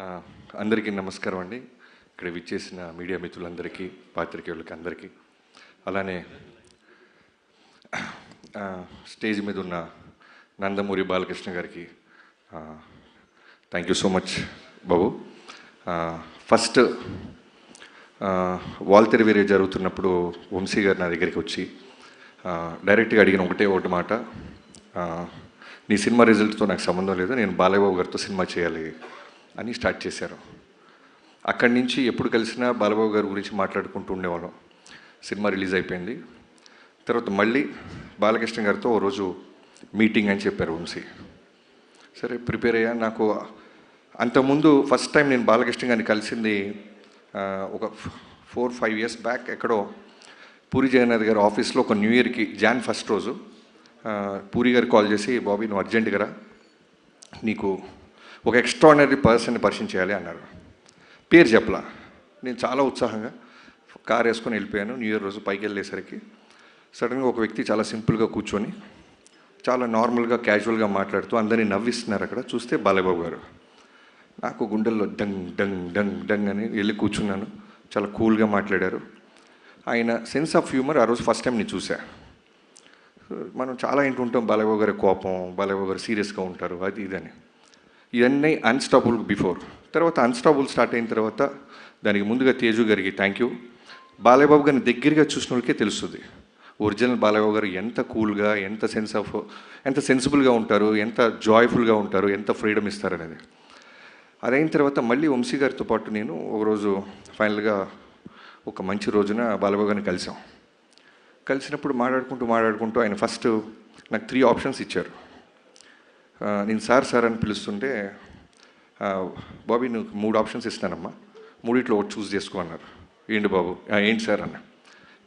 ఆ, అందరికీ నమస్కారం అండి. ఇక్కడ విచ్చేసిన మీడియా మిత్రులందరికీ, పాత్రికేయులకి అందరికీ, అలానే స్టేజ్ మీద ఉన్న నందమూరి బాలకృష్ణ గారికి థ్యాంక్ యూ సో మచ్ బాబు. ఫస్ట్ వాల్తెరి వేరే జరుగుతున్నప్పుడు వంశీ గారు నా దగ్గరికి వచ్చి డైరెక్ట్గా అడిగిన ఒకటి మాట, నీ సినిమా రిజల్ట్తో నాకు సంబంధం లేదు, నేను బాలయ్య బాబు గారితో సినిమా చేయాలి అని స్టార్ట్ చేశారు. అక్కడి నుంచి ఎప్పుడు కలిసినా బాలబాబు గారి గురించి మాట్లాడుకుంటూ ఉండేవాళ్ళం. సినిమా రిలీజ్ అయిపోయింది, తర్వాత మళ్ళీ బాలకృష్ణ గారితో ఓ రోజు మీటింగ్ అని చెప్పారు వంశీ. సరే ప్రిపేర్ అయ్యా. నాకు అంతకుముందు ఫస్ట్ టైం నేను బాలకృష్ణ గారిని కలిసింది ఒక 4-5 ఇయర్స్ బ్యాక్ ఎక్కడో పూరి జగన్నాథ్ గారి ఆఫీస్లో ఒక న్యూ ఇయర్కి Jan 1 రోజు పూరి గారు కాల్ చేసి, బాబీ నువ్వు అర్జెంటుగా రా, నీకు ఒక ఎక్స్ట్రాడినరీ పర్సన్ని పరిచయం చేయాలి అన్నారు. పేరు చెప్పలా. నేను చాలా ఉత్సాహంగా కార్ వేసుకొని వెళ్ళిపోయాను. న్యూ ఇయర్ రోజు పైకి వెళ్ళేసరికి సడన్గా ఒక వ్యక్తి చాలా సింపుల్గా కూర్చొని చాలా నార్మల్గా క్యాజువల్గా మాట్లాడుతూ అందరినీ నవ్విస్తున్నారు. అక్కడ చూస్తే బాలయ్యబాబు గారు. నాకు గుండెల్లో డంగ్ డంగ్ డంగ్ డంగ్ అని వెళ్ళి కూర్చున్నాను. చాలా కూల్గా మాట్లాడారు. ఆయన సెన్స్ ఆఫ్ హ్యూమర్ ఆ రోజు ఫస్ట్ టైం నేను చూసా. మనం చాలా వింటుంటాం బాలయ్యబాబు గారి కోపం, బాలయ్యబాబు గారు సీరియస్గా ఉంటారు, అది ఇదని. ఇవన్నీ అన్స్టాపుల్ బిఫోర్. తర్వాత అన్స్టాపుల్ స్టార్ట్ అయిన తర్వాత దానికి ముందుగా తేజు గారికి థ్యాంక్ యూ. బాలయ్యబాబు గారిని దగ్గరగా చూసిన వాళ్ళకే తెలుస్తుంది ఒరిజినల్ బాలయ్యబాబు గారు ఎంత కూల్గా, ఎంత సెన్సిబుల్గా ఉంటారు, ఎంత జాయ్ఫుల్గా ఉంటారు, ఎంత ఫ్రీడమ్ ఇస్తారనేది. అదైన తర్వాత మళ్ళీ వంశీ గారితో పాటు నేను ఒకరోజు ఫైనల్గా ఒక మంచి రోజున బాలయ్యబాబు గారిని కలిసినప్పుడు మాట్లాడుకుంటూ ఆయన ఫస్ట్ నాకు 3 ఆప్షన్స్ ఇచ్చారు. నేను సార్ అని పిలుస్తుంటే, బాబీ నువ్వు 3 ఆప్షన్స్ ఇస్తానమ్మా, 3 ఒకటి చూస్ చేసుకో అన్నారు. ఏంటి బాబు? ఏంటి సార్ అన్న.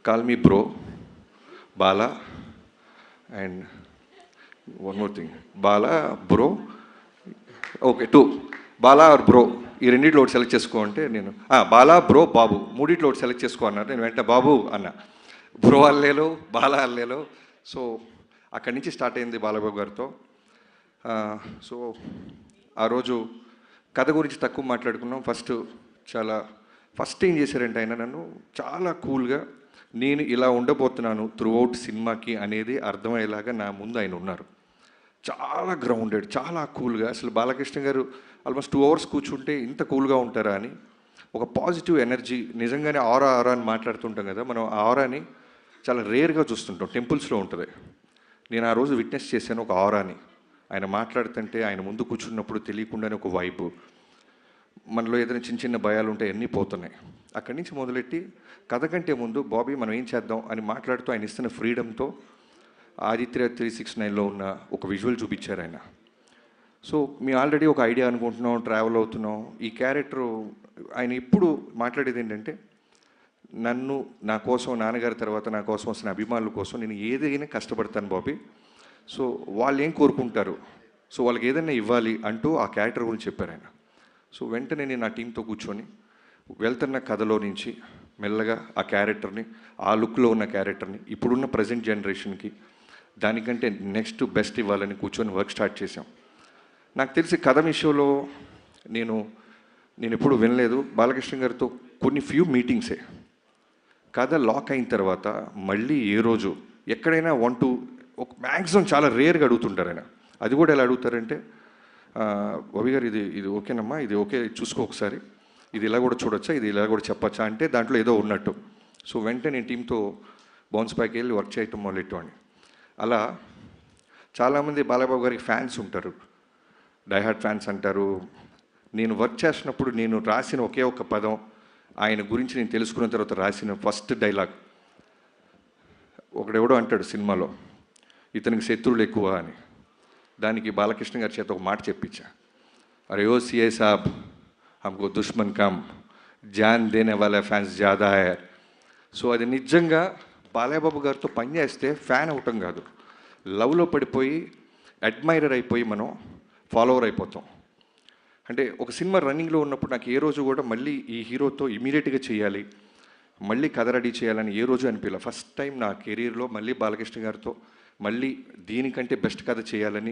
Call me bro, Bala and one more thing, Bala bro, okay 2 Bala are bro, ఈ 2 ఒకటి సెలెక్ట్ చేసుకో అంటే నేను బాలా బ్రో బాబు 3 ఒకటి సెలెక్ట్ చేసుకో అన్నారు. నేను వెంటనే బాబు అన్న. బ్రో అల్లేలో, బాలా అల్లేలో. సో అక్కడి నుంచి స్టార్ట్ అయింది బాలబాబు గారితో. సో ఆ రోజు కథ గురించి తక్కువ మాట్లాడుకున్నాం. ఫస్ట్ ఏం చేశారంటే ఆయన నన్ను చాలా కూల్గా, నేను ఇలా ఉండబోతున్నాను త్రూఅవుట్ సినిమాకి అనేది అర్థమయ్యేలాగా నా ముందు ఆయన ఉన్నారు. చాలా గ్రౌండెడ్, చాలా కూల్గా. అసలు బాలకృష్ణ గారు ఆల్మోస్ట్ 2 అవర్స్ కూర్చుంటే ఇంత కూల్గా ఉంటారా అని ఒక పాజిటివ్ ఎనర్జీ. నిజంగానే ఆరా అని మాట్లాడుతుంటాం కదా, మనం ఆ ఆరాని చాలా రేర్గా చూస్తుంటాం, టెంపుల్స్లో ఉంటుంది. నేను ఆ రోజు విట్నెస్ చేశాను ఒక ఆరాని. ఆయన మాట్లాడుతుంటే, ఆయన ముందు కూర్చున్నప్పుడు తెలియకుండానే ఒక వైబు, మనలో ఏదైనా చిన్న భయాలు ఉంటాయి, అన్నీ పోతున్నాయి. అక్కడి నుంచి మొదలెట్టి కథ కంటే ముందు బాబీ మనం ఏం చేద్దాం అని మాట్లాడుతూ ఆయన ఇస్తున్న ఫ్రీడమ్తో ఆదిత్య 369లో ఉన్న ఒక విజువల్ చూపించారు ఆయన. సో మేము ఆల్రెడీ ఒక ఐడియా అనుకుంటున్నాం, ట్రావెల్ అవుతున్నాం. ఈ క్యారెక్టరు ఆయన ఇప్పుడు మాట్లాడేది ఏంటంటే, నా కోసం, నాన్నగారి తర్వాత నా కోసం వస్తున్న అభిమానుల కోసం నేను ఏదైనా కష్టపడతాను బాబీ. సో వాళ్ళు ఏం కోరుకుంటారు, సో వాళ్ళకి ఏదైనా ఇవ్వాలి అంటూ ఆ క్యారెక్టర్ గురించి చెప్పారు ఆయన. సో వెంటనే నేను నా టీంతో కూర్చొని వెళ్తున్న కథలో నుంచి మెల్లగా ఆ క్యారెక్టర్ని, ఆ లుక్లో ఉన్న క్యారెక్టర్ని ఇప్పుడున్న ప్రజెంట్ జనరేషన్కి దానికంటే నెక్స్ట్ బెస్ట్ ఇవ్వాలని కూర్చొని వర్క్ స్టార్ట్ చేశాం. నాకు తెలిసి కథ విషయంలో నేను ఎప్పుడు వినలేదు బాలకృష్ణ గారితో కొన్ని ఫ్యూ మీటింగ్సే. కథ లాక్ అయిన తర్వాత మళ్ళీ ఏ రోజు ఎక్కడైనా ఒక మ్యాక్సిమం చాలా రేర్గా అడుగుతుంటారు ఆయన. అది కూడా ఎలా అడుగుతారంటే, బాబీ గారు ఇది ఓకేనమ్మా, ఇది ఓకే చూసుకో ఒకసారి, ఇది ఇలా కూడా చూడొచ్చా, ఇది ఇలా కూడా చెప్పచ్చా అంటే దాంట్లో ఏదో ఉన్నట్టు. సో వెంటనే నేను టీంతో బౌన్స్ బ్యాక్ వెళ్ళి వర్క్ చేయటం మొదలెట్టండి. అలా చాలామంది బాలయ్యబాబు గారికి ఫ్యాన్స్ ఉంటారు, డైహార్డ్ ఫ్యాన్స్ అంటారు. నేను వర్క్ చేసినప్పుడు నేను రాసిన ఒకే ఒక పదం, ఆయన గురించి నేను తెలుసుకున్న తర్వాత రాసిన ఫస్ట్ డైలాగ్, ఒకడెవడో అంటాడు సినిమాలో, ఇతనికి శత్రువులు ఎక్కువ అని. దానికి బాలకృష్ణ గారి చేత ఒక మాట చెప్పించా, అరే ఓ సిఐ సాబ్ హమ్కో దుష్మన్ కమ్, జాన్ దేనే వాళ్ళ ఫ్యాన్స్ జాదా హై. సో అది నిజంగా బాలయ్యబాబు గారితో పనిచేస్తే ఫ్యాన్ అవటం కాదు, లవ్లో పడిపోయి అడ్మైరర్ అయిపోయి మనం ఫాలోవర్ అయిపోతాం. అంటే ఒక సినిమా రన్నింగ్లో ఉన్నప్పుడు నాకు ఏ రోజు కూడా మళ్ళీ ఈ హీరోతో ఇమీడియట్గా చేయాలి, మళ్ళీ కథ రెడీ చేయాలని ఏ రోజు అనిపించలే. ఫస్ట్ టైం నా కెరీర్లో మళ్ళీ బాలకృష్ణ గారితో మళ్ళీ దీనికంటే బెస్ట్ కథ చేయాలని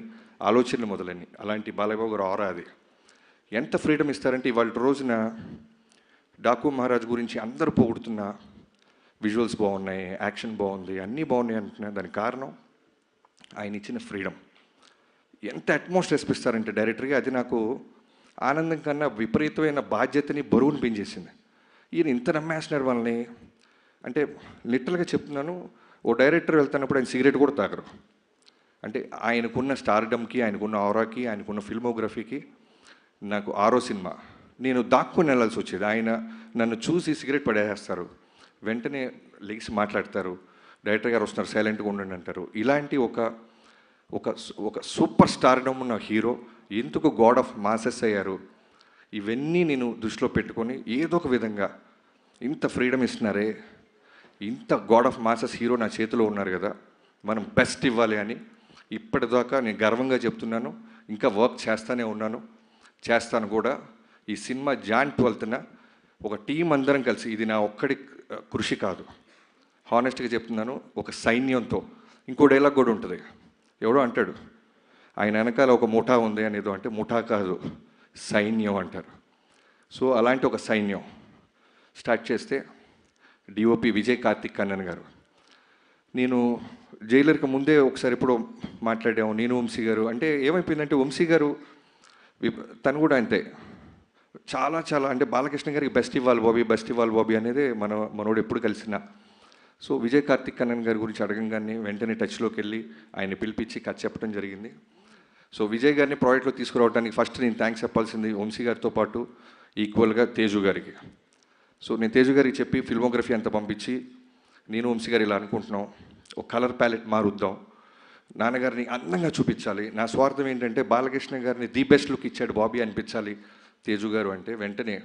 ఆలోచనలు మొదలని. అలాంటి బాలయ్యబాబు గారు ఆరా అది. ఎంత ఫ్రీడమ్ ఇస్తారంటే ఇవాళ రోజున డాకు మహారాజ్ గురించి అందరూ పొగుడుతున్న విజువల్స్ బాగున్నాయి, యాక్షన్ బాగుంది, అన్నీ బాగున్నాయి అంటున్నా. దానికి కారణం ఆయన ఇచ్చిన ఫ్రీడమ్. ఎంత అట్మాస్ఫియర్ ఇస్తారంటే డైరెక్టర్గా, అది నాకు ఆనందం కన్నా విపరీతమైన బాధ్యతని, బరువుని పెంచేసింది. ఈయన ఇంత నమ్మేస్తున్నారు వాళ్ళని. అంటే లిటరల్గా చెప్తున్నాను, ఓ డైరెక్టర్ వెళ్తున్నప్పుడు ఆయన సిగరెట్ కూడా తాగరు. అంటే ఆయనకున్న స్టార్డమ్కి, ఆయనకున్న ఆరాకి, ఆయనకున్న ఫిల్మోగ్రఫీకి. నాకు 6వ సినిమా నేను దాక్కుని వెళ్ళాల్సి వచ్చేది. ఆయన నన్ను చూసి సిగరెట్ పడేస్తారు, వెంటనే లెగిసి మాట్లాడతారు, డైరెక్టర్ గారు వస్తున్నారు సైలెంట్గా ఉండండి అంటారు. ఇలాంటి ఒక ఒక ఒక సూపర్ స్టార్డమ్ ఉన్న హీరో ఎందుకు గాడ్ ఆఫ్ మాసెస్ అయ్యారు, ఇవన్నీ నేను దృష్టిలో పెట్టుకొని ఏదో ఒక విధంగా ఇంత ఫ్రీడమ్ ఇస్తున్నారే, ఇంత గాడ్ ఆఫ్ మాసెస్ హీరో నా చేతిలో ఉన్నారు కదా, మనం బెస్ట్ ఇవ్వాలి అని ఇప్పటిదాకా నేను గర్వంగా చెప్తున్నాను. ఇంకా వర్క్ చేస్తూనే ఉన్నాను, చేస్తాను కూడా. ఈ సినిమా జాన్ 12న ఒక టీం అందరం కలిసి, ఇది నా ఒక్కడి కృషి కాదు, హానెస్ట్గా చెప్తున్నాను, ఒక సైన్యంతో. ఇంకో డైలాగ్ కూడా ఉంటుంది, ఎవడో అంటాడు ఆయన వెనకాల ఒక ముఠా ఉంది అనేదో, అంటే ముఠా కాదు సైన్యం అంటారు. సో అలాంటి ఒక సైన్యం స్టార్ట్ చేస్తే డిఓపి విజయ్ కార్తిక్ కన్నన్ గారు. నేను జైలర్కి ముందే ఒకసారి ఎప్పుడో మాట్లాడాము, నేను వంశీ గారు. అంటే ఏమైపోయిందంటే వంశీ గారు తను కూడా అంతే, చాలా చాలా అంటే బాలకృష్ణ గారికి బెస్ట్ ఇవ్వాలి బాబీ, బెస్ట్ ఇవ్వాలి బాబీ అనేది మనోడు ఎప్పుడు కలిసిన. సో విజయ్ కార్తిక్ కన్నన్ గారి గురించి అడగంగానే వెంటనే టచ్లోకి వెళ్ళి ఆయన పిలిపించి కథ చెప్పడం జరిగింది. సో విజయ్ గారిని ప్రాజెక్ట్లో తీసుకురావడానికి ఫస్ట్ నేను థ్యాంక్స్ చెప్పాల్సింది వంశీ గారితో పాటు ఈక్వల్గా తేజు గారికి. సో నేను తేజు గారికి చెప్పి ఫిల్మోగ్రఫీ అంతా పంపించి, నేను వంశీ గారు ఇలా అనుకుంటున్నాం, ఒక కలర్ ప్యాలెట్ మారుద్దాం, నాన్నగారిని అందంగా చూపించాలి. నా స్వార్థం ఏంటంటే బాలకృష్ణ గారిని ది బెస్ట్ లుక్ ఇచ్చాడు బాబీ అనిపించాలి తేజు గారు అంటే. వెంటనే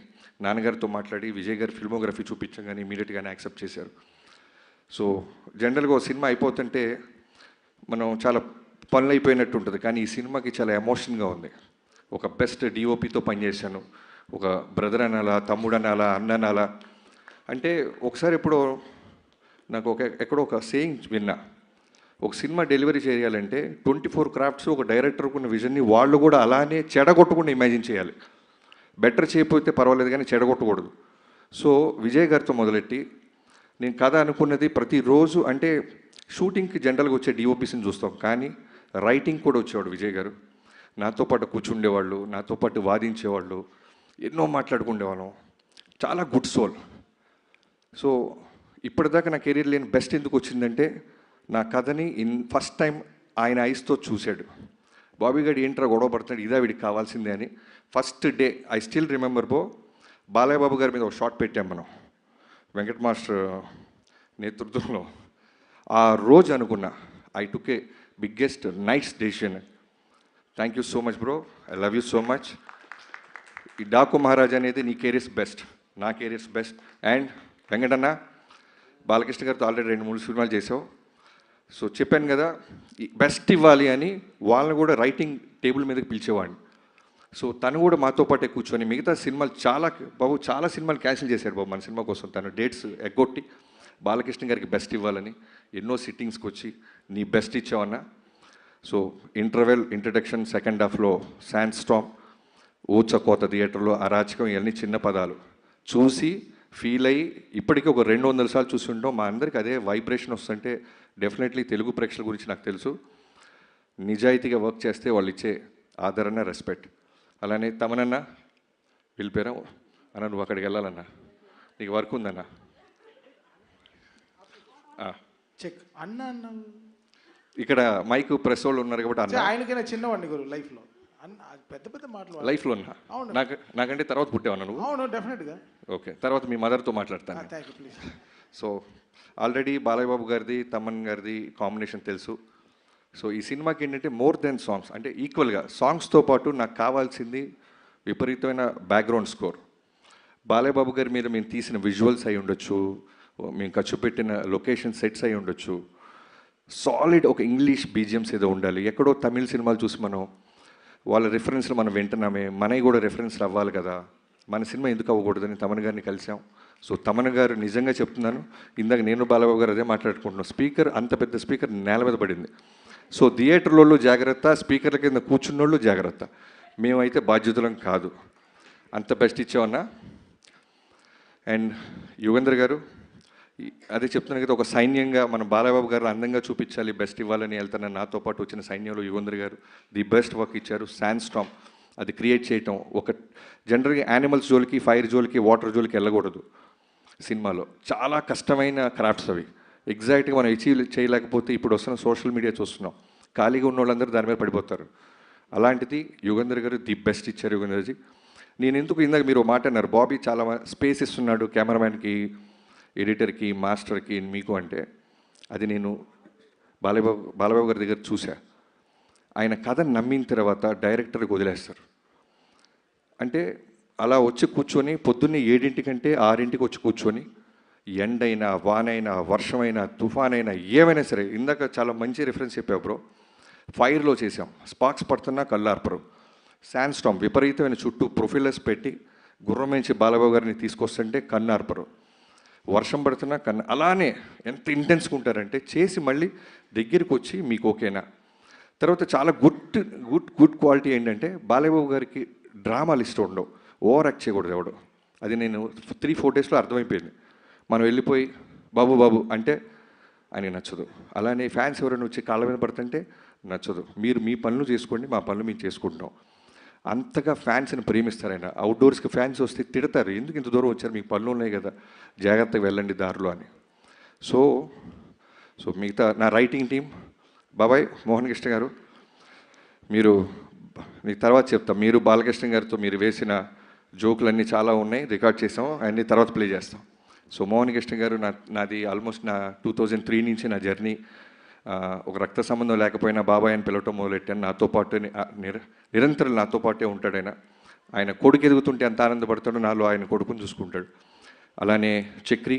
నాన్నగారితో మాట్లాడి విజయ్ గారి ఫిల్మోగ్రఫీ చూపించగానే ఇమీడియట్గానే యాక్సెప్ట్ చేశారు. సో జనరల్గా ఒక సినిమా అయిపోతుంటే మనం చాలా పనులు అయిపోయినట్టు ఉంటుంది, కానీ ఈ సినిమాకి చాలా ఎమోషన్గా ఉంది. ఒక బెస్ట్ డిఓపితో పనిచేశాను, ఒక బ్రదర్ అనాలా, తమ్ముడు అనాలా, అన్న అనాలా. అంటే ఒకసారి ఎప్పుడో నాకు ఎక్కడో ఒక సేయింగ్ విన్నా, ఒక సినిమా డెలివరీ చేయాలంటే 24 క్రాఫ్ట్స్ ఒక డైరెక్టర్కు ఉన్న విజన్ని వాళ్ళు కూడా అలానే చెడగొట్టకుండా ఇమాజిన్ చేయాలి. బెటర్ చేయకపోతే పర్వాలేదు కానీ చెడగొట్టకూడదు. సో విజయ్ గారితో మొదలెట్టి నేను కథ అనుకున్నది ప్రతిరోజు, అంటే షూటింగ్కి జనరల్గా వచ్చే డిఓపిస్ని చూస్తాం, కానీ రైటింగ్ కూడా వచ్చేవాడు విజయ్ గారు. నాతో పాటు కూర్చుండేవాళ్ళు, నాతో పాటు వాదించేవాళ్ళు, ఎన్నో మాట్లాడుకునేవాళ్ళం. చాలా గుడ్ సోల్. సో ఇప్పటిదాకా నా కెరీర్ లేని బెస్ట్ ఎందుకు వచ్చిందంటే, నా కథని ఫస్ట్ టైం ఆయన ఐస్తో చూశాడు. బాబీ గారు ఏంట్రా గొడవ పడుతున్నాడు, ఇదా వీడికి కావాల్సిందే అని. First day I still remember Balayya Babu గారి మీద ఒక షాట్ పెట్టాం మనం వెంకట్ మాస్టర్ నేతృత్వంలో. ఆ రోజు అనుకున్నా I took a biggest nice decision. Thank you so much bro, I love you so much. ఈ డాకు మహారాజ్ అనేది నీ కెరీర్స్ బెస్ట్, నా careers best. And Venkatanna, Balakrishna గారితో ఆల్రెడీ 2-3 సినిమాలు చేసావు. సో చెప్పాను కదా బెస్ట్ ఇవ్వాలి అని, వాళ్ళని కూడా రైటింగ్ టేబుల్ మీదకి పిలిచేవాడిని. సో తను కూడా మాతో పాటే కూర్చొని మిగతా సినిమాలు చాలా సినిమాలు క్యాన్సిల్ చేశాడు బాబు మన సినిమా కోసం. తను డేట్స్ ఎగ్గొట్టి బాలకృష్ణ గారికి బెస్ట్ ఇవ్వాలని ఎన్నో సిట్టింగ్స్కి వచ్చి నీ బెస్ట్ ఇచ్చావన్నా. సో ఇంట్రడక్షన్ సెకండ్ హాఫ్లో శాండ్ స్టామ్, ఊచకోత థియేటర్లో అరాచకం, ఇవన్నీ చిన్న పదాలు చూసి ఫీల్ అయ్యి ఇప్పటికీ ఒక 200 సార్లు చూసి ఉంటాం. మా అందరికి అదే వైబ్రేషన్ వస్తుంటే డెఫినెట్లీ తెలుగు ప్రేక్షకుల గురించి నాకు తెలుసు. నిజాయితీగా వర్క్ చేస్తే వాళ్ళు ఇచ్చే ఆదరణ, రెస్పెక్ట్. అలానే తమనన్నా వెళ్ళిపోయారా అన్న, నువ్వు అక్కడికి వెళ్ళాలన్నా, నీకు వర్క్ ఉందన్నా. చెక్ అన్న అన్న ఇక్కడ మైక్ ప్రెస్ వాళ్ళు ఉన్నారు కాబట్టి అన్న, ఆయనకైనా చిన్నవాడిని గురు లైఫ్లో పెద్ద పెద్ద మాటలు లైఫ్లో ఉన్నా. నాకంటే తర్వాత పుట్టేవన్నా నువ్వు? అవును, డెఫినెట్గా. ఓకే, తర్వాత మీ మదర్తో మాట్లాడతాను. Thank you, please. So already Balayya Babu గారిది, తమన్ గారిది కాంబినేషన్ తెలుసు. సో ఈ సినిమాకి ఏంటంటే మోర్ దెన్ సాంగ్స్, అంటే ఈక్వల్గా సాంగ్స్తో పాటు నాకు కావాల్సింది విపరీతమైన బ్యాక్గ్రౌండ్ స్కోర్. బాలయ్య బాబు గారి మీద మేము తీసిన విజువల్స్ అయి ఉండొచ్చు, మేము ఖర్చు పెట్టిన లొకేషన్ సెట్స్ అయి ఉండొచ్చు, సాలిడ్ ఒక ఇంగ్లీష్ బీజిఎమ్స్ ఏదో ఉండాలి. ఎక్కడో తమిళ సినిమాలు చూసి మనం వాళ్ళ రెఫరెన్స్లు మనం వింటున్నామే, మనవి కూడా రెఫరెన్స్లు అవ్వాలి కదా, మన సినిమా ఎందుకు అవ్వకూడదని తమన్ గారిని కలిసాం. సో తమన్ గారు నిజంగా చెప్తున్నాను, ఇందాక నేను బాలబాబు గారు అదే మాట్లాడుకుంటున్నాం, స్పీకర్ అంత పెద్ద స్పీకర్ నేల మీద పడింది. సో థియేటర్లో జాగ్రత్త, స్పీకర్ల కింద కూర్చున్నోళ్ళు జాగ్రత్త, మేమైతే బాధ్యతలం కాదు. అంత బెస్ట్ ఇచ్చావన్నా. అండ్ యుగేంద్ర గారు, అదే చెప్తున్నాను కదా, ఒక సైన్యంగా మన బాలబాబు గారు అందంగా చూపించాలి, బెస్ట్ ఇవ్వాలని వెళ్తాను. నాతో పాటు వచ్చిన సైన్యంలో యుగేంద్ర గారు ది బెస్ట్ వర్క్ ఇచ్చారు. శాండ్ స్టామ్ అది క్రియేట్ చేయటం, ఒక జనరల్గా యానిమల్స్ జోలికి, ఫైర్ జోలికి, వాటర్ జోలికి వెళ్ళకూడదు సినిమాలో. చాలా కష్టమైన క్రాఫ్ట్స్ అవి. ఎగ్జాక్ట్గా మనం అచీవ్ చేయలేకపోతే ఇప్పుడు వస్తున్న సోషల్ మీడియా చూస్తున్నాం, ఖాళీగా ఉన్న వాళ్ళందరూ దాని మీద పడిపోతారు. అలాంటిది యుగేంద్ర గారు ది బెస్ట్ ఇచ్చారు. యుగేంద్రజీ, నేను ఎందుకు ఇందాక మీరు మాట అన్నారు, బాబీ చాలా స్పేస్ ఇస్తున్నాడు కెమెరామ్యాన్కి, ఎడిటర్కి, మాస్టర్కి, మీకు అంటే, అది నేను బాలబాబు గారి దగ్గర చూసా. ఆయన కథను నమ్మిన తర్వాత డైరెక్టర్కి వదిలేస్తారు. అంటే అలా వచ్చి కూర్చొని పొద్దున్నే 7 6 వచ్చి కూర్చొని, ఎండైనా, వానైనా, వర్షమైనా, తుఫానైనా, ఏమైనా సరే, ఇందాక చాలా మంచి రిఫరెన్స్ చెప్పావు బ్రో. ఫైర్లో చేసాం, స్పార్క్స్ పడుతున్నా కళ్ళార్పరు. శాండ్ స్టామ్ విపరీతమైన చుట్టూ ప్రొఫైలర్స్ పెట్టి గుర్రం నుంచి బాలబాబు గారిని తీసుకొస్తుంటే కన్నార్పరు. వర్షం పడుతున్నా అలానే ఎంత ఇంటెన్స్గా ఉంటారంటే, చేసి మళ్ళీ దగ్గరికి వచ్చి మీకు ఓకేనా. తర్వాత చాలా గుడ్ క్వాలిటీ ఏంటంటే, బాలబాబు గారికి డ్రామాలు ఇష్టం ఉండవు, ఓవర్ యాక్ట్ చేయకూడదు ఎవడు. అది నేను 3-4 డేస్లో అర్థమైపోయింది. మనం వెళ్ళిపోయి బాబు అంటే ఆయనకి నచ్చదు. అలానే ఫ్యాన్స్ ఎవరైనా వచ్చి కాళ్ళ మీద పడుతుంటే నచ్చదు. మీరు మీ పనులు చేసుకోండి, మా పనులు మేము చేసుకుంటున్నాం. అంతగా ఫ్యాన్స్ని ప్రేమిస్తారు ఆయన. అవుట్డోర్స్కి ఫ్యాన్స్ వస్తే తిడతారు, ఎందుకు ఇంత దూరం వచ్చారు, మీకు పనులు ఉన్నాయి కదా, జాగ్రత్తగా వెళ్ళండి దారిలో అని. సో మిగతా నా రైటింగ్ టీం, బాబాయ్ మోహన్ కృష్ణ గారు, మీరు మీకు తర్వాత చెప్తాం. మీరు బాలకృష్ణ గారితో మీరు వేసిన జోకులన్నీ చాలా ఉన్నాయి, రికార్డ్ చేసాం, అన్నీ తర్వాత ప్లే చేస్తాం. సో మోహన్ కృష్ణ గారు, నాది ఆల్మోస్ట్ నా 2003 నుంచి నా జర్నీ. ఒక రక్త సంబంధం లేకపోయినా బాబాయ్ అని పిలవటం మొదలెట్టాను. నాతో పాటు నిరంతరం నాతో పాటే ఉంటాడు ఆయన. ఆయన కొడుకు ఎదుగుతుంటే ఎంత ఆనందపడతాడో, నాలో ఆయన కొడుకుని చూసుకుంటాడు. అలానే చక్రి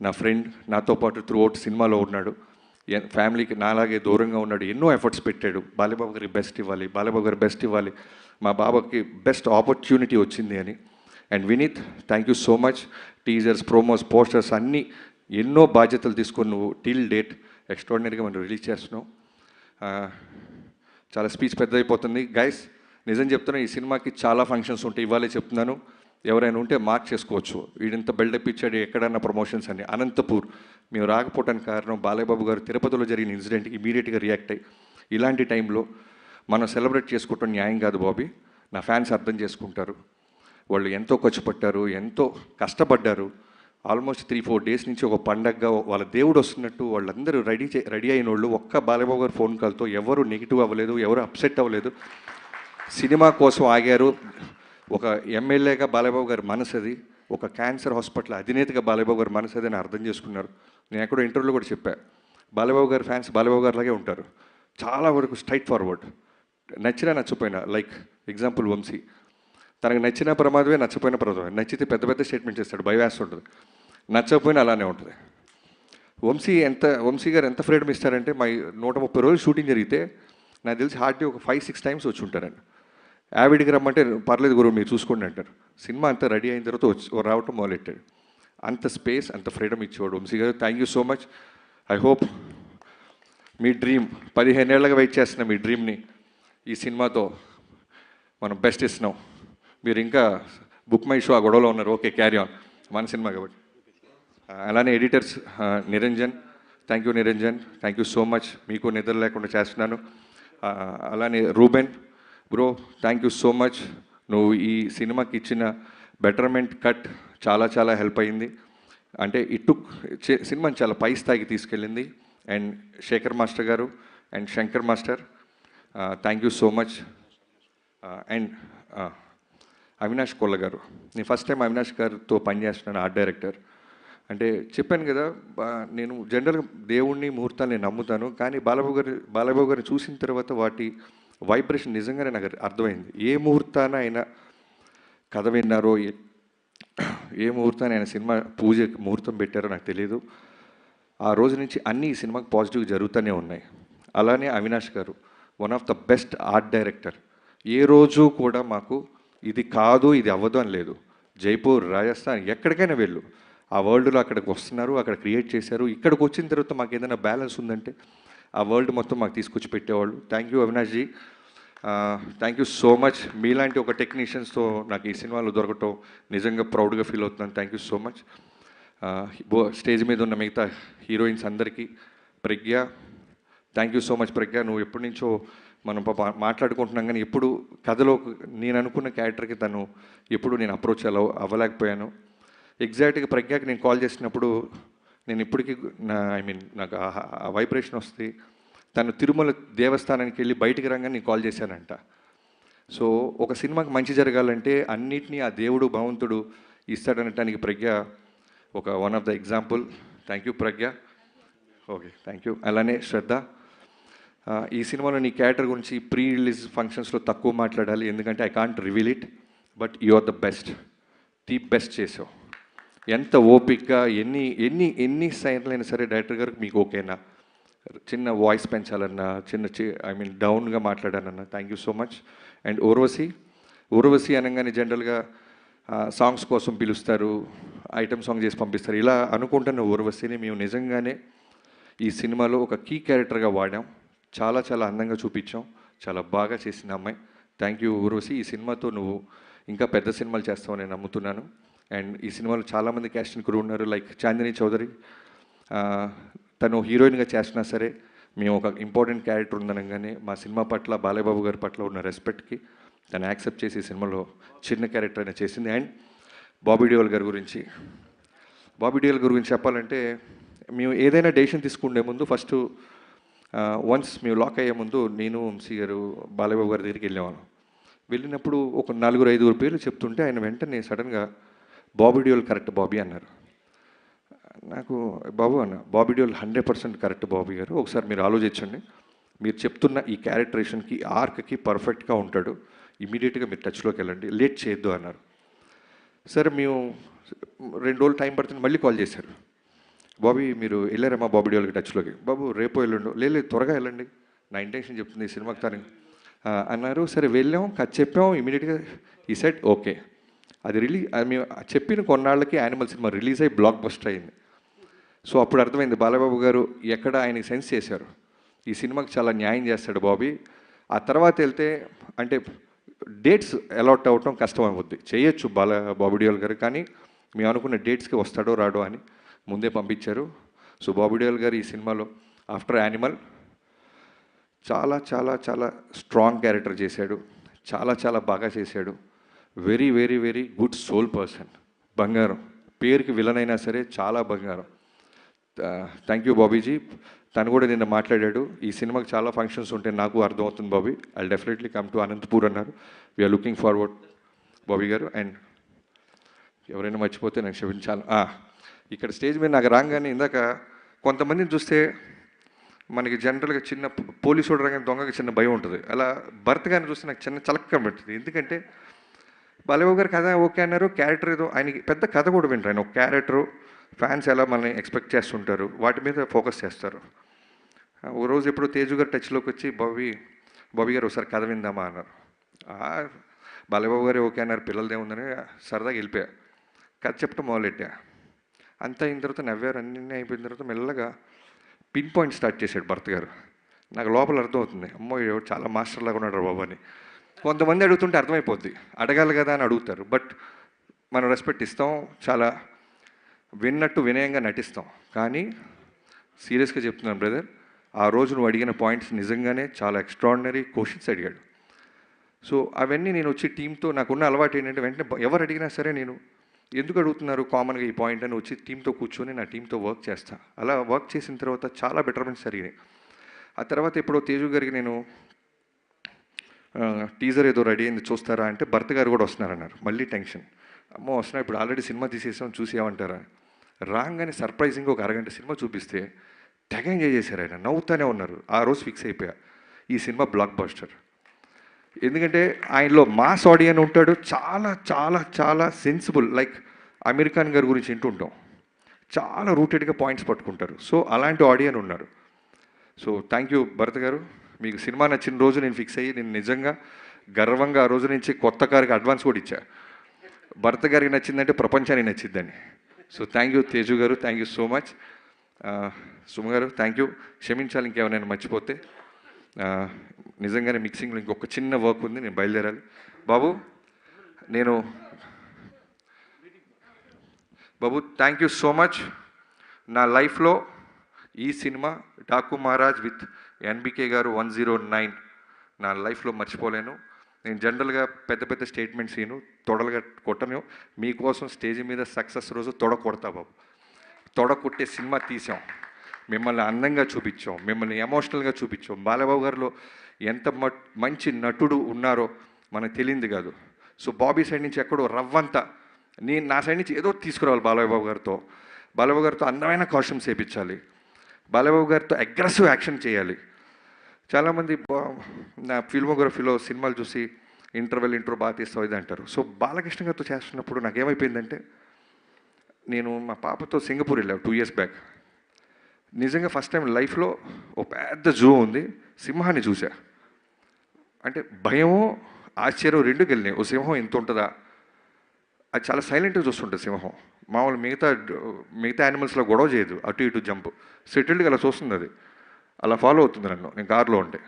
నా ఫ్రెండ్, నాతో పాటు త్రూ అవుట్ సినిమాలో ఉన్నాడు. ఫ్యామిలీకి నాలాగే దూరంగా ఉన్నాడు, ఎన్నో ఎఫర్ట్స్ పెట్టాడు. బాలబాబు గారికి బెస్ట్ ఇవ్వాలి, బాలబాబు గారు బెస్ట్ ఇవ్వాలి, మా బాబాకి బెస్ట్ ఆపర్చునిటీ వచ్చింది అని. And Vineeth, thank you so much. Teasers, promos, posters అన్నీ ఎన్నో బాధ్యతలు తీసుకొని నువ్వు టిల్ డేట్ ఎక్స్ట్రాడినరీగా మనం రిలీజ్ చేస్తున్నావు. చాలా స్పీచ్ పెద్దదైపోతుంది గైస్. నిజం చెప్తున్నా, ఈ సినిమాకి చాలా ఫంక్షన్స్ ఉంటాయి. ఇవాళే చెప్తున్నాను, ఎవరైనా ఉంటే మార్క్ చేసుకోవచ్చు. వీడింత బిల్డప్ ఇచ్చాడు ఎక్కడన్నా ప్రమోషన్స్ అని. అనంతపూర్ మేము రాకపోవడానికి కారణం బాలయ్యబాబు గారు తిరుపతిలో జరిగిన ఇన్సిడెంట్కి ఇమీడియట్గా రియాక్ట్ అయ్యి, ఇలాంటి టైంలో మనం సెలబ్రేట్ చేసుకోవటం న్యాయం కాదు బాబీ, నా ఫ్యాన్స్ అర్థం చేసుకుంటారు, వాళ్ళు ఎంతో ఖర్చు పట్టారు, ఎంతో కష్టపడ్డారు. ఆల్మోస్ట్ 3-4 డేస్ నుంచి ఒక పండగగా వాళ్ళ దేవుడు వస్తున్నట్టు వాళ్ళందరూ రెడీ అయిన వాళ్ళు ఒక్క బాలయ్యబాబు గారు ఫోన్ కాల్తో ఎవరు నెగిటివ్ అవ్వలేదు, ఎవరు అప్సెట్ అవ్వలేదు. సినిమా కోసం ఆగారు. ఒక ఎమ్మెల్యేగా బాలయ్యబాబు గారి మనసు అది, ఒక క్యాన్సర్ హాస్పిటల్ అధినేతగా బాలయ్యబాబు గారి మనసు అది అని అర్థం చేసుకున్నారు. నేను ఎక్కడో ఇంటర్వ్యూలో కూడా చెప్పాను, బాలయ్యబాబు గారి ఫ్యాన్స్ బాలయ్యబాబు గారిలాగే ఉంటారు, చాలా వరకు స్ట్రైట్ ఫార్వర్డ్. నచ్చినా నచ్చపోయినా, లైక్ ఎగ్జాంపుల్ వంశీ, తనకు నచ్చిన ప్రమాదమే, నచ్చపోయిన ప్రమాదమే. నచ్చితే పెద్ద పెద్ద స్టేట్మెంట్ చేస్తాడు, భయవేస్తూ ఉంటుంది. నచ్చకపోయినా అలానే ఉంటుంది. వంశీ గారు ఎంత ఫ్రీడమ్ ఇస్తారంటే, మా 130 రోజులు షూటింగ్ జరిగితే నాకు తెలిసి హార్డ్లీ ఒక 5-6 టైమ్స్ వచ్చి ఉంటారండి. యావిడికి రమ్మంటే పర్లేదు గురువు మీరు చూసుకోండి అంటారు. సినిమా అంతా రెడీ అయిన తర్వాత రావటం మొదలెట్టాడు. అంత స్పేస్, అంత ఫ్రీడమ్ ఇచ్చేవాడు వంశీ గారు. Thank you so much. I hope మీ డ్రీమ్ 15 ఏళ్ళగా వెయిట్ చేస్తున్న మీ డ్రీమ్ని ఈ సినిమాతో మనం బెస్ట్ ఇస్తున్నాం. మీరు ఇంకా బుక్ మై షో ఆ గొడవలో ఉన్నారు, ఓకే క్యారీ ఆన్, మన సినిమా కాబట్టి. అలానే editors Niranjan, thank you Niranjan, thank you so much, మీకు నిద్ర లేకుండా చేస్తున్నాను. అలానే Reuben bro, thank you so much, నువ్వు ఈ సినిమాకి ఇచ్చిన బెటర్మెంట్ కట్ చాలా చాలా హెల్ప్ అయ్యింది. అంటే సినిమాని చాలా పై స్థాయికి తీసుకెళ్ళింది. అండ్ శేఖర్ మాస్టర్ గారు and Shankar master, thank you so much. And Avinash Kolla గారు, నేను ఫస్ట్ టైం అవినాష్ గారితో పనిచేస్తున్నాను, ఆర్ట్ డైరెక్టర్. అంటే చెప్పాను కదా, నేను జనరల్గా దేవుణ్ణి, ముహూర్తాన్ని నమ్ముతాను, కానీ బాలబాబు గారిని చూసిన తర్వాత వాటి వైబ్రేషన్ నిజంగానే నాకు అర్థమైంది. ఏ ముహూర్తాన ఆయన కథ విన్నారో, ఏ ముహూర్తాన్ని ఆయన సినిమా పూజ ముహూర్తం పెట్టారో నాకు తెలియదు. ఆ రోజు నుంచి అన్నీ ఈ సినిమాకి పాజిటివ్గా జరుగుతూనే ఉన్నాయి. అలానే అవినాష్ గారు one of the best art director. ఏ రోజు కూడా మాకు ఇది కాదు, ఇది అవ్వదు అని లేదు. జైపూర్, రాజస్థాన్, ఎక్కడికైనా వెళ్ళు, ఆ వరల్డ్లో అక్కడికి వస్తున్నారు, అక్కడ క్రియేట్ చేశారు. ఇక్కడికి వచ్చిన తర్వాత మాకు ఏదైనా బ్యాలెన్స్ ఉందంటే ఆ వరల్డ్ మొత్తం మాకు తీసుకొచ్చి పెట్టేవాళ్ళు. Thank you Avinash ji. Thank you so much. మీలాంటి ఒక టెక్నీషియన్స్తో నాకు ఈ సినిమాలో దొరకటం నిజంగా ప్రౌడ్గా ఫీల్ అవుతున్నాను. Thank you so much. Stage మీద ఉన్న మిగతా హీరోయిన్స్ అందరికీ, ప్రజ్ఞ, థ్యాంక్ యూ సో మచ్ ప్రజ్ఞ. నువ్వు ఎప్పటి నుంచో మనం మాట్లాడుకుంటున్నాం, కానీ ఎప్పుడు కథలో నేను అనుకున్న క్యారెక్టర్కి తను ఎప్పుడు నేను అప్రోచ్ అవ్వలేకపోయాను. ఎగ్జాక్ట్గా ప్రజ్ఞకి నేను కాల్ చేసినప్పుడు నేను ఇప్పటికీ నాకు ఆ వైబ్రేషన్ వస్తుంది. తను తిరుమల దేవస్థానానికి వెళ్ళి బయటికి రాగానే నేను కాల్ చేశానంట. సో ఒక సినిమాకి మంచి జరగాలంటే అన్నిటినీ ఆ దేవుడు భగవంతుడు ఇస్తాడనటానికి ప్రజ్ఞ ఒక one of the example. Thank you Pragna. Okay, thank you. అలానే శ్రద్ధ, ఈ సినిమాలో నీ క్యారెక్టర్ గురించి ప్రీ రిలీజ్ ఫంక్షన్స్లో తక్కువ మాట్లాడాలి, ఎందుకంటే I can't reveal it, but you are the best, the best చేసావు. ఎంత ఓపిక్గా ఎన్ని ఎన్ని ఎన్ని సైన్లైనా సరే డైరెక్టర్ గారికి మీకు ఓకేనా, చిన్న వాయిస్ పెంచాలన్నా, డౌన్గా మాట్లాడానన్నా, thank you so much. And Urvashi అనగానే జనరల్గా సాంగ్స్ కోసం పిలుస్తారు, ఐటమ్ సాంగ్ చేసి పంపిస్తారు, ఇలా అనుకుంటున్న ఊర్వశిని మేము నిజంగానే ఈ సినిమాలో ఒక కీ క్యారెక్టర్గా వాడాం. చాలా చాలా అందంగా చూపించాం, చాలా బాగా చేసిన అమ్మాయి. Thank you Urvashi. ఈ సినిమాతో నువ్వు ఇంకా పెద్ద సినిమాలు చేస్తావని నేను నమ్ముతున్నాను. అండ్ ఈ సినిమాలో చాలామంది క్యాస్టింగ్ క్రూ ఉన్నారు, లైక్ చాందిని చౌదరి, తను హీరోయిన్గా చేసినా సరే మేము ఒక ఇంపార్టెంట్ క్యారెక్టర్ ఉందనగానే మా సినిమా పట్ల, బాలయ్యబాబు గారి పట్ల ఉన్న రెస్పెక్ట్కి తను యాక్సెప్ట్ చేసి ఈ సినిమాలో చిన్న క్యారెక్టర్ అయినా చేసింది. అండ్ బాబీ డియోల్ గారి గురించి చెప్పాలంటే, మేము ఏదైనా డెసిషన్ తీసుకునే ముందు ఫస్ట్ వన్స్ మేము లాక్ అయ్యే ముందు నేను, వంశీ గారు, బాలయ్యబాబు గారి దగ్గరికి వెళ్ళినప్పుడు ఒక 4-5 పేర్లు చెప్తుంటే ఆయన వెంటనే సడన్గా బాబీ డియోల్ కరెక్ట్ బాబీ అన్నారు. నాకు బాబు అన్న, బాబీ డియోల్ 100% కరెక్ట్ బాబీ గారు, ఒకసారి మీరు ఆలోచించండి, మీరు చెప్తున్న ఈ క్యారెక్టరేషన్కి, ఆర్క్కి పర్ఫెక్ట్గా ఉంటాడు, ఇమీడియట్గా మీరు టచ్లోకి వెళ్ళండి, లేట్ చేయొద్దు అన్నారు. సరే మేము 2 రోజులు టైం పడుతుంది, మళ్ళీ కాల్ చేశారు, బాబీ మీరు వెళ్ళారమ్మా బాబీ డియోల్కి టచ్లోకి, బాబు రేపు వెళ్ళండు, లేదు త్వరగా వెళ్ళండి, నా ఇంటెన్షన్ చెప్తుంది ఈ సినిమాకి తను అన్నారు. సరే వెళ్ళాం, కథ చెప్పాం, ఇమీడియట్గా ఈ సెట్ ఓకే. అది మేము చెప్పిన కొన్నాళ్ళకి యానిమల్ సినిమా రిలీజ్ అయ్యి బ్లాక్ బస్టర్ అయింది. సో అప్పుడు అర్థమైంది బాలయ్యబాబు గారు ఎక్కడ ఆయనకి సెన్స్ చేశారు, ఈ సినిమాకి చాలా న్యాయం చేస్తాడు బాబీ. ఆ తర్వాత వెళ్తే అంటే డేట్స్ అలాట్ అవ్వటం కష్టం అవుద్ది, చేయొచ్చు బాబీ డియోల్ గారు, కానీ మేము అనుకున్న డేట్స్కి వస్తాడో రాడో అని ముందే పంపించారు. సో బాబీ డియోల్ గారు ఈ సినిమాలో ఆఫ్టర్ యానిమల్ చాలా చాలా చాలా స్ట్రాంగ్ క్యారెక్టర్ చేశాడు, చాలా చాలా బాగా చేశాడు. Very very very good soul person, బంగారం, పేరుకి విలన్ అయినా సరే చాలా బంగారం. Thank you Bobby ji. తను కూడా నిన్న మాట్లాడాడు, ఈ సినిమాకి చాలా ఫంక్షన్స్ ఉంటాయి నాకు అర్థమవుతుంది Bobby, I definitely come to Anantapur అన్నారు. వీఆర్ లుకింగ్ ఫార్వర్డ్ బాబీ గారు. అండ్ ఎవరైనా మర్చిపోతే నాకు క్షమించాలి. ఇక్కడ స్టేజ్ మీద నాకు రాగానే ఇందాక కొంతమందిని చూస్తే మనకి జనరల్గా చిన్న పోలీసు రాగానే దొంగకి చిన్న భయం ఉంటుంది, అలా భర్త గారిని చూస్తే నాకు చిన్న చలక్క పెట్టింది. ఎందుకంటే బాలయ్యబాబు గారు కథ ఓకే అన్నారు, క్యారెక్టర్ ఏదో ఆయనకి పెద్ద కథ కూడా వింటారు, ఆయన ఒక క్యారెక్టరు, ఫ్యాన్స్ ఎలా మనల్ని ఎక్స్పెక్ట్ చేస్తుంటారు వాటి మీద ఫోకస్ చేస్తారు. ఓ రోజు ఎప్పుడు తేజు గారు టచ్లోకి వచ్చి బాబీ గారు ఒకసారి కథ విందామా అన్నారు. బాలయ్యబాబు గారు ఓకే అన్నారు, పిల్లలదే ఉందని సరదాగా వెళ్ళిపోయా, కథ చెప్పడం మొదలెట్టా. అంతా అయిన తర్వాత నవ్వారు, అన్నీ అయిపోయిన తర్వాత మెల్లగా పిన్ పాయింట్ స్టార్ట్ చేశాడు భర్త గారు. నాకు లోపల అర్థమవుతుంది, అమ్మో చాలా మాస్టర్ లాగా ఉన్నాడు బాబు అని. కొంతమంది అడుగుతుంటే అర్థమైపోద్ది, అడగాలి కదా అని అడుగుతారు, బట్ మనం రెస్పెక్ట్ ఇస్తాం, చాలా విన్నట్టు వినయంగా నటిస్తాం. కానీ సీరియస్గా చెప్తున్నాను బ్రదర్, ఆ రోజు నువ్వు అడిగిన పాయింట్స్ నిజంగానే చాలా ఎక్స్ట్రాడినరీ క్వశ్చన్స్ అడిగాడు. సో అవన్నీ నేను వచ్చి టీంతో, నాకున్న అలవాటు ఏంటంటే వెంటనే ఎవరు అడిగినా సరే నేను ఎందుకు అడుగుతున్నారు కామన్గా ఈ పాయింట్ అని వచ్చి టీంతో కూర్చొని నా టీంతో వర్క్ చేస్తాను. అలా వర్క్ చేసిన తర్వాత చాలా బెటర్మెంట్స్ జరిగినాయి. ఆ తర్వాత ఎప్పుడో తేజు గారికి నేను టీజర్ ఏదో రెడీ అయింది చూస్తారా అంటే భర్త గారు కూడా వస్తున్నారన్నారు. మళ్ళీ టెన్షన్, అమ్మో వస్తున్నా, ఇప్పుడు ఆల్రెడీ సినిమా తీసేసాం చూసేమంటారా. రాగానే సర్ప్రైజింగ్గా ఒక అరగంట సినిమా చూపిస్తే తెగ ఎంజాయ్ చేశారు, ఆయన నవ్వుతూనే ఉన్నారు. ఆ రోజు ఫిక్స్ అయిపోయా, ఈ సినిమా బ్లాక్ బస్టర్. ఎందుకంటే ఆయనలో మాస్ ఆడియన్ ఉంటాడు, చాలా చాలా చాలా సెన్సిబుల్, లైక్ అమీర్ ఖాన్ గారి గురించి వింటుంటాం, చాలా రూటెడ్గా పాయింట్స్ పట్టుకుంటారు. సో అలాంటి ఆడియన్ ఉన్నారు. సో థ్యాంక్ యూ భరత్ గారు, మీకు సినిమా నచ్చిన రోజు నేను ఫిక్స్ అయ్యి నేను నిజంగా గర్వంగా ఆ రోజు నుంచి కొత్త కారుకి అడ్వాన్స్ కూడా ఇచ్చా. భరత్ గారికి నచ్చిందంటే ప్రపంచానికి నచ్చిందని. సో థ్యాంక్ యూ తేజు గారు, thank you so much. Suma గారు థ్యాంక్ యూ, క్షమించాలి ఇంకేమైనా మర్చిపోతే. నిజంగానే మిక్సింగ్లో ఇంకొక చిన్న వర్క్ ఉంది, నేను బయలుదేరాలి. బాబు నేను బాబు థ్యాంక్ యూ సో మచ్. నా లైఫ్లో ఈ cinema Daaku Maharaj with NBK గారు 109 నా లైఫ్లో మర్చిపోలేను. నేను జనరల్గా పెద్ద పెద్ద స్టేట్మెంట్స్ ఈను, తొడలుగా కొట్టను. మీకోసం స్టేజ్ మీద సక్సెస్ రోజు తొడ కొడతా బాబు. తొడ కొట్టే సినిమా తీసాం, మిమ్మల్ని అందంగా చూపించాం, మిమ్మల్ని ఎమోషనల్గా చూపించాం. బాలబాబు గారిలో ఎంత మంచి నటుడు ఉన్నారో మనకు తెలియంది కాదు. సో బాబీ సైడ్ నుంచి ఎక్కడో రవ్వంతా నా సైడ్ నుంచి ఏదో తీసుకురావాలి. బాలబాబు గారితో అందమైన కాస్ట్యూమ్స్ వేయించాలి, బాలబాబు గారితో అగ్రెసివ్ యాక్షన్ చేయాలి. చాలామంది నా ఫిల్మోగ్రఫీలో సినిమాలు చూసి ఇంట్రో బాగా తీస్తావు ఇది అంటారు. సో బాలకృష్ణ గారితో చేస్తున్నప్పుడు నాకేమైపోయిందంటే, నేను మా పాపతో సింగపూర్ వెళ్ళాను 2 years బ్యాక్. నిజంగా ఫస్ట్ టైం లైఫ్లో ఓ పెద్ద జూ ఉంది, సింహాన్ని చూసా. అంటే భయము ఆశ్చర్యం రెండు కలిగినాయి. ఓ సింహం ఎంత ఉంటుందా, అది చాలా సైలెంట్గా చూస్తుంటుంది సింహం. మామూలు మిగతా యానిమల్స్లో గొడవ చేయదు, అటు ఇటు జంప్, సెటిల్డ్గా అలా చూస్తుంది. అది అలా ఫాలో అవుతుంది నన్ను, నేను కార్లో ఉంటే.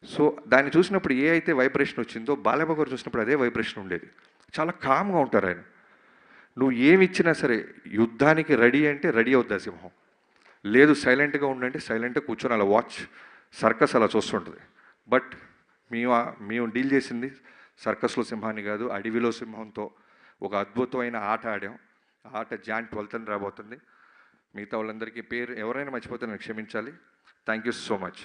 సో దాన్ని చూసినప్పుడు ఏ అయితే వైబ్రేషన్ వచ్చిందో బాలయ్య గారు చూసినప్పుడు అదే వైబ్రేషన్ ఉండేది. చాలా కామ్గా ఉంటారు ఆయన. నువ్వు ఏమి ఇచ్చినా సరే యుద్ధానికి రెడీ అంటే రెడీ అవుద్ది ఆ సింహం. లేదు సైలెంట్గా ఉండంటే సైలెంట్గా కూర్చొని అలా వాచ్ సర్కస్ అలా చూస్తుంటుంది. బట్ మేము డీల్ చేసింది సర్కస్లో సింహాన్ని కాదు, అడవిలో సింహంతో ఒక అద్భుతమైన ఆట ఆడాం. ఆ ఆట Jan 12th రాబోతుంది. మిగతా వాళ్ళందరికీ పేరు ఎవరైనా మర్చిపోతే నాకు క్షమించాలి. Thank you so much.